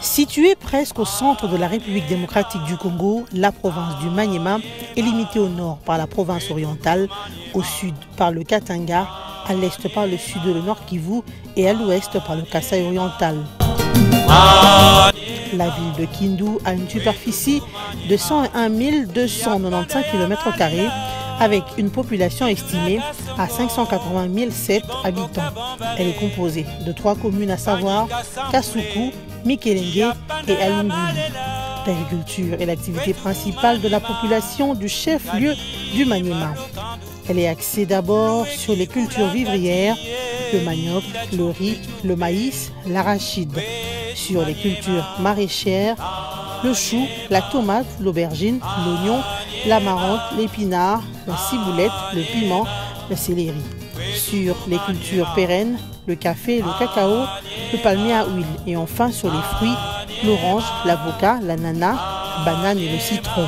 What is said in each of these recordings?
Située presque au centre de la République démocratique du Congo, la province du Maniema est limitée au nord par la province orientale, au sud par le Katanga, à l'est par le sud de le Nord Kivu et à l'ouest par le Kasaï oriental. La ville de Kindu a une superficie de 101 295 km² avec une population estimée à 580 007 habitants. Elle est composée de 3 communes à savoir Kasuku, Mikelenge et Alunguli. L'agriculture est l'activité principale de la population du chef-lieu du Maniema. Elle est axée d'abord sur les cultures vivrières, le manioc, le riz, le maïs, l'arachide. Sur les cultures maraîchères, le chou, la tomate, l'aubergine, l'oignon, l'amarante, l'épinard, la ciboulette, le piment, le céleri. Sur les cultures pérennes, le café, le cacao, le palmier à huile. Et enfin sur les fruits, l'orange, l'avocat, l'ananas, la banane et le citron.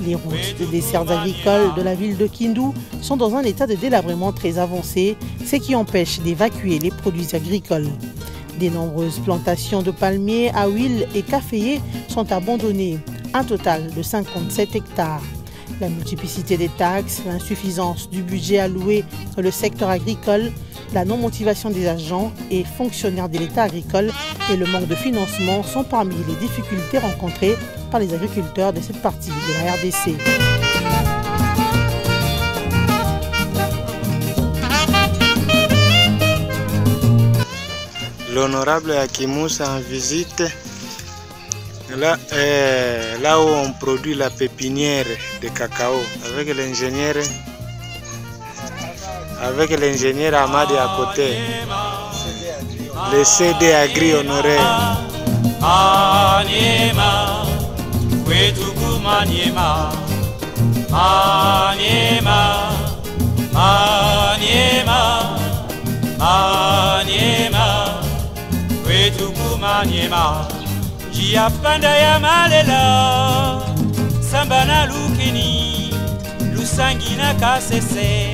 Les routes de desserts agricoles de la ville de Kindu sont dans un état de délabrement très avancé, ce qui empêche d'évacuer les produits agricoles. De nombreuses plantations de palmiers à huile et caféiers sont abandonnées, un total de 57 hectares. La multiplicité des taxes, l'insuffisance du budget alloué dans le secteur agricole, la non-motivation des agents et fonctionnaires de l'État agricole et le manque de financement sont parmi les difficultés rencontrées par les agriculteurs de cette partie de la RDC. L'honorable Akimous en visite là où on produit la pépinière de cacao avec l'ingénieur Amadi à côté, le CD Agri honoré. Maniema, Kwetuku Maniema, Maniema, Maniema, Maniema, Kwetuku Maniema. Jiapanda ya malela, Sambana Lukini, Lusangina Kasese,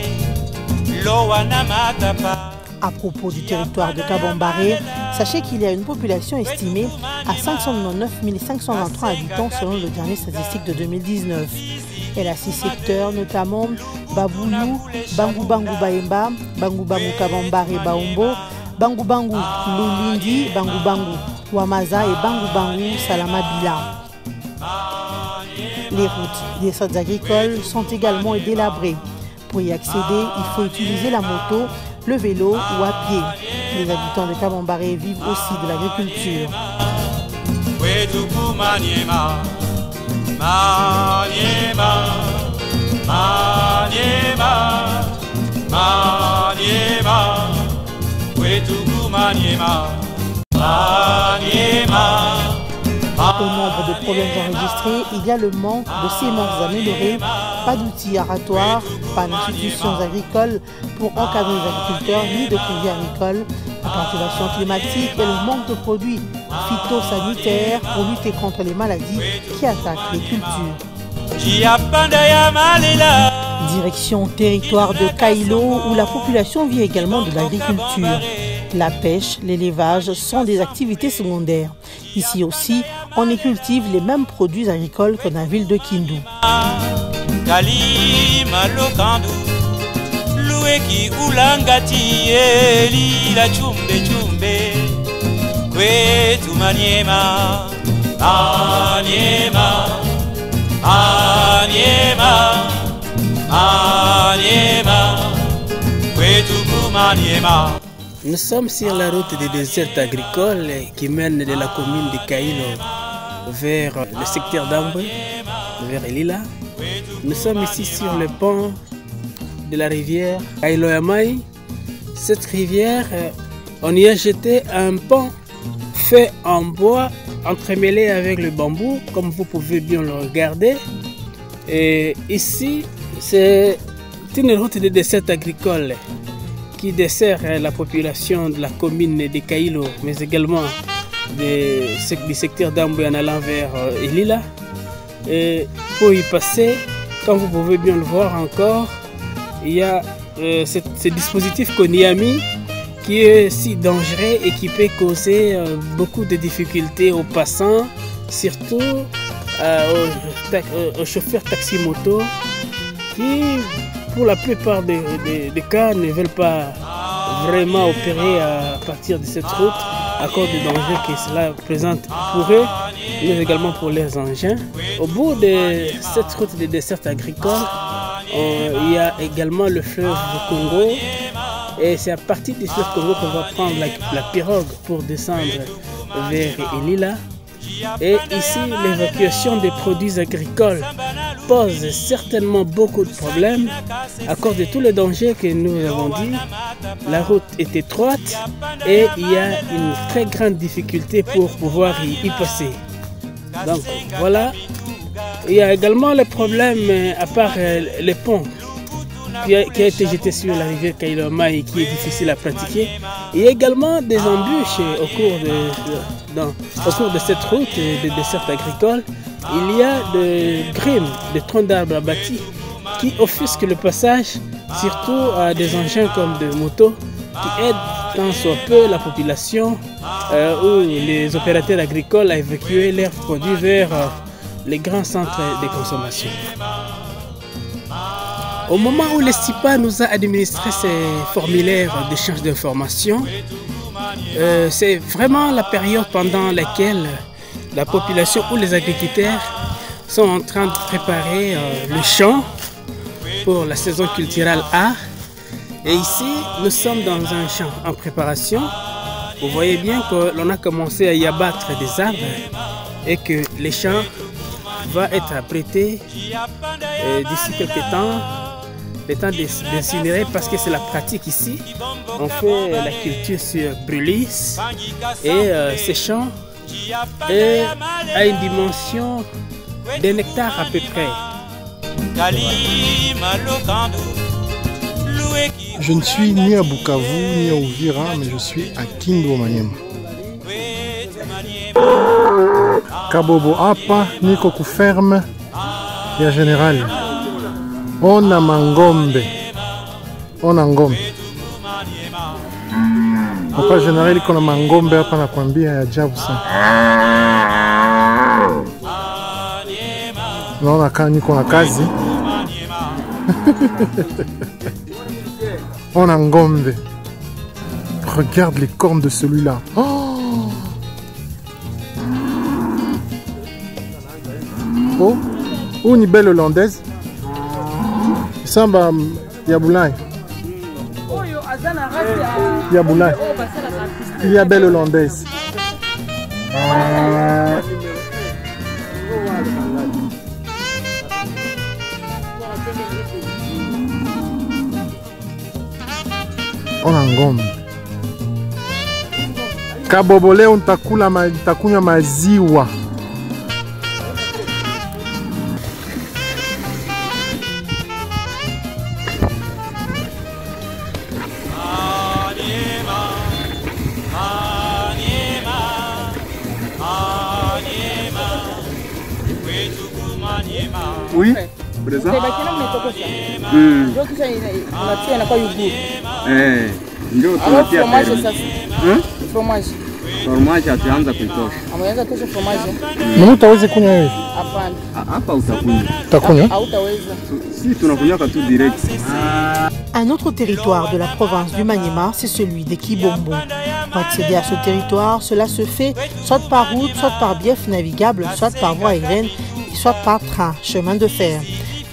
Lowana Matapa. À propos du territoire de Kabambaré, sachez qu'il y a une population estimée à 599 523 habitants selon le dernier statistique de 2019. Elle a 6 secteurs, notamment Baboulou, Bangu Bangu Baemba, Bangu Bangu Kabambaré Baombo, Bangu Bangu Lulindi, Bangu Bangu Wamaza et Bangu Bangu Salamabila. Les routes des sols agricoles sont également délabrées. Pour y accéder, il faut utiliser la moto, le vélo ou à pied. Les habitants de Kabambaré vivent aussi de l'agriculture. Au nombre de problèmes enregistrés, il y a le manque de semences améliorées, pas d'outils aratoires, pas d'institutions agricoles pour encadrer les agriculteurs ni de crédits agricoles, la perturbation climatique et le manque de produits phytosanitaires pour lutter contre les maladies qui attaquent les cultures. Direction territoire de Kailo où la population vit également de l'agriculture. La pêche, l'élevage sont des activités secondaires. Ici aussi, on y cultive les mêmes produits agricoles que dans la ville de Kindu. Nous sommes sur la route des déserts agricoles qui mène de la commune de Kailo vers le secteur d'Ambwe, vers Elila. Nous sommes ici sur le pont de la rivière Kailo Yamai. Cette rivière, on y a jeté un pont fait en bois entremêlé avec le bambou, comme vous pouvez bien le regarder. Et ici, c'est une route de dessert agricole qui dessert la population de la commune de Kailo, mais également du secteur d'Ambwe en allant vers Elila. Et pour y passer, comme vous pouvez bien le voir encore, il y a ce dispositif qu'on y a mis qui est si dangereux et qui peut causer beaucoup de difficultés aux passants, surtout aux chauffeurs taxi-moto qui, pour la plupart des cas, ne veulent pas vraiment opérer à partir de cette route à cause des dangers que cela présente pour eux, mais également pour leurs engins. Au bout de cette route de dessert agricole, il y a également le fleuve Congo, et c'est à partir du fleuve Congo qu'on va prendre la pirogue pour descendre vers Elila. Et ici, l'évacuation des produits agricoles pose certainement beaucoup de problèmes à cause de tous les dangers que nous avons dit. La route est étroite et il y a une très grande difficulté pour pouvoir y passer. Donc voilà. Il y a également le problème, à part les ponts qui a été jeté sur la rivière Kailoma et qui est difficile à pratiquer. Il y a également des embûches au cours de cette route de dessert agricole. Il y a des grimes, des troncs d'arbres abattus qui offusquent le passage, surtout à des engins comme des motos qui aident tant soit peu la population ou les opérateurs agricoles à évacuer leurs produits vers les grands centres de consommation. Au moment où le STIPA nous a administré ces formulaires d'échange d'informations, c'est vraiment la période pendant laquelle la population ou les agriculteurs sont en train de préparer le champ pour la saison culturelle A. Et ici, nous sommes dans un champ en préparation. Vous voyez bien que l'on a commencé à y abattre des arbres et que le champ va être apprêté d'ici quelques temps. Le temps d'incinérer parce que c'est la pratique ici. On fait la culture sur brûlis et ce champ a une dimension d'un hectare à peu près. Je ne suis ni à Bukavu ni à Uvira, mais je suis à Kindu Maniema. Kabobo hapa niko kuferme ya General. Ona mangombe. Ona ngombe. Papa General iko na mangombe hapa nakwambia ya ajabu sana. Naona kama niko na kazi. Ona ngombe. Regarde les cornes de celui-là. Oh, une belle hollandaise. Samba Yaboulay. Yaboulay. Il y a belle hollandaise. On a ngombe. Kabobole nitakunywa maziwa. Oui, présent. Fromage ataanza kuitosha. Ameweza tosha fromage. Mimi utaweza kunywa wewe? Hapana. Hapa utakunywa. Utakunywa? Hautaweza. Si tunakunywa tout direct. Un autre territoire de la province du Maniema, c'est celui de Kibombo. Pour accéder à ce territoire, cela se fait soit par route, soit par bief navigable, soit par voie aérienne, et soit par train, chemin de fer.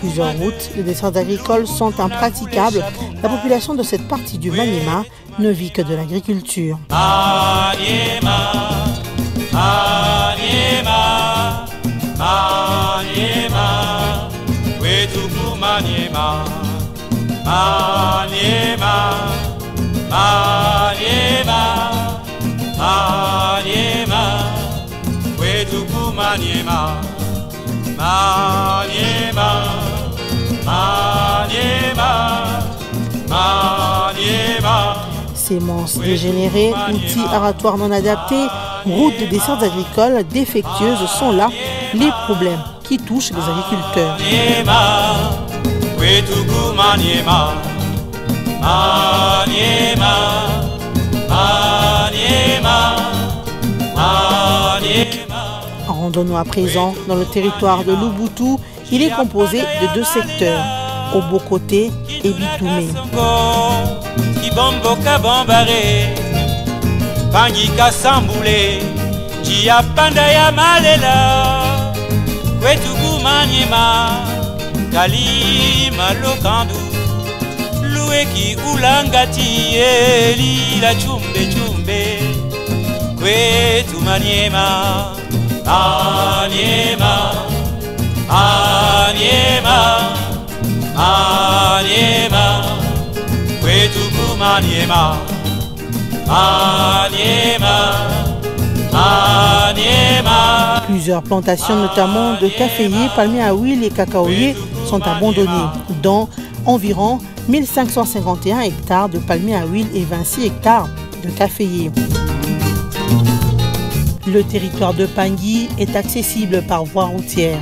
Plusieurs routes de desserts agricoles sont impraticables. La population de cette partie du Maniema ne vit que de l'agriculture. Semences dégénérées, outils aratoires non adaptés, routes de desserts agricoles défectueuses sont là les problèmes qui touchent les agriculteurs. Afrique. Randonnons à présent dans le territoire de Luboutu. Il est composé de 2 secteurs, Obokoté et Bitoumé. Pangika Samboulé, Dia Pandaya Malela, Kwetuku Manyema, Kali Malokandu, Loueki Ulangati, Eli la Chumbe Chumbe, Kwetu Manyema, Anyema, Anyema, Anyema, Kwetuku Manyema. Plusieurs plantations, notamment de caféiers, palmiers à huile et cacaoyers, sont abandonnées, dont environ 1551 hectares de palmiers à huile et 26 hectares de caféiers. Le territoire de Pangui est accessible par voie routière.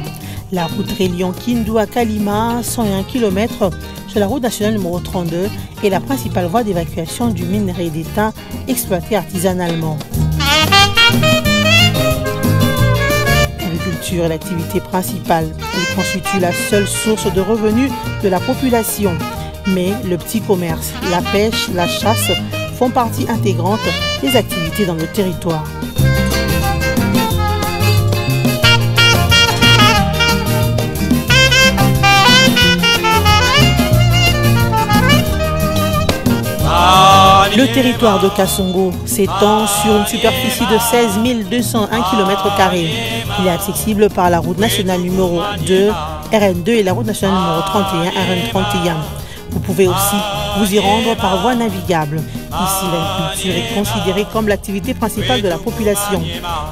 La route reliant Kindu à Kalima, 101 km, sur la route nationale numéro 32, est la principale voie d'évacuation du minerai d'État exploité artisanalement. L'agriculture est l'activité principale. Elle constitue la seule source de revenus de la population. Mais le petit commerce, la pêche, la chasse font partie intégrante des activités dans le territoire. Le territoire de Kasongo s'étend sur une superficie de 16 201 km². Il est accessible par la route nationale numéro 2, RN2 et la route nationale numéro 31, RN31. Vous pouvez aussi vous y rendre par voie navigable. Ici, l'agriculture est considérée comme l'activité principale de la population.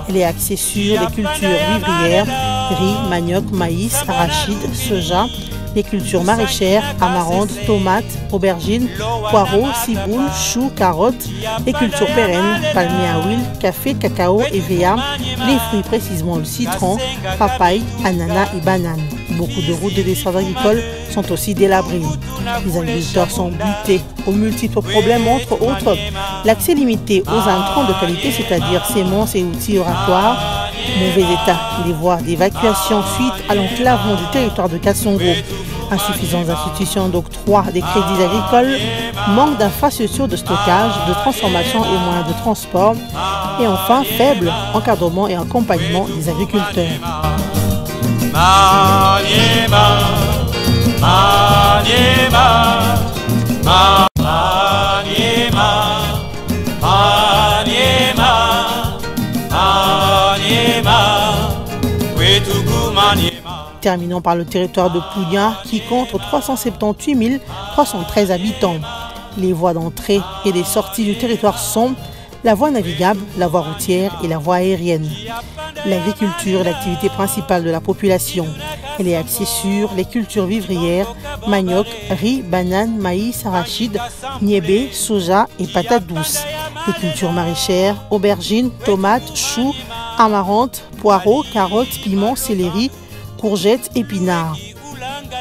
Elle est axée sur les cultures vivrières, riz, manioc, maïs, arachide, soja, les cultures maraîchères, amarante, tomates, aubergines, poireaux, ciboule, choux, carottes, les cultures pérennes, palmiers à huile, café, cacao, EVA, les fruits précisément le citron, papaye, ananas et bananes. Beaucoup de routes et desserts agricoles sont aussi délabrées. Les agriculteurs sont butés aux multiples problèmes, entre autres l'accès limité aux intrants de qualité, c'est-à-dire semences et outils oratoires, mauvais état des voies d'évacuation suite à l'enclavement du territoire de Kasongo, insuffisantes institutions d'octroi des crédits agricoles, manque d'infrastructures de stockage, de transformation et moyens de transport, et enfin faible encadrement et accompagnement des agriculteurs. Maniema, Maniema, Maniema, Maniema, Maniema, Kwetuku Maniema. Terminons par le territoire de Pounia qui compte 378 313 habitants. Les voies d'entrée et des sorties du territoire sont la voie navigable, la voie routière et la voie aérienne. L'agriculture est l'activité principale de la population. Elle est axée sur les cultures vivrières, manioc, riz, bananes, maïs, arachide, niébé, soja et patates douces. Les cultures maraîchères, aubergines, tomates, choux, amarantes, poireaux, carottes, piments, céleri, courgettes, épinards.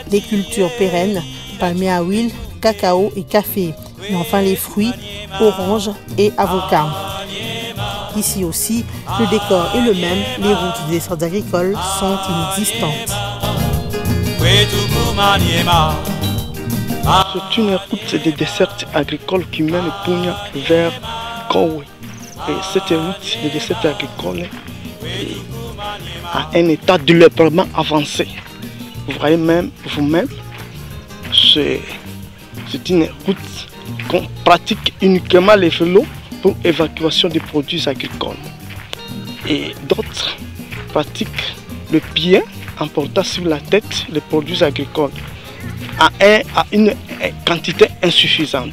Les cultures pérennes, palmiers à huile, cacao et café. Et enfin les fruits, oranges et avocats. Ici aussi, le décor est le même, les routes des desserts agricoles sont inexistantes. C'est une route de dessert agricole qui mène Pounia vers Kowe. Et cette route de dessert agricole a un état de développement avancé. Vous voyez même vous-même, c'est une route qu'on pratique uniquement les vélos pour évacuation des produits agricoles. Et d'autres pratiquent le pied en portant sur la tête les produits agricoles à une quantité insuffisante.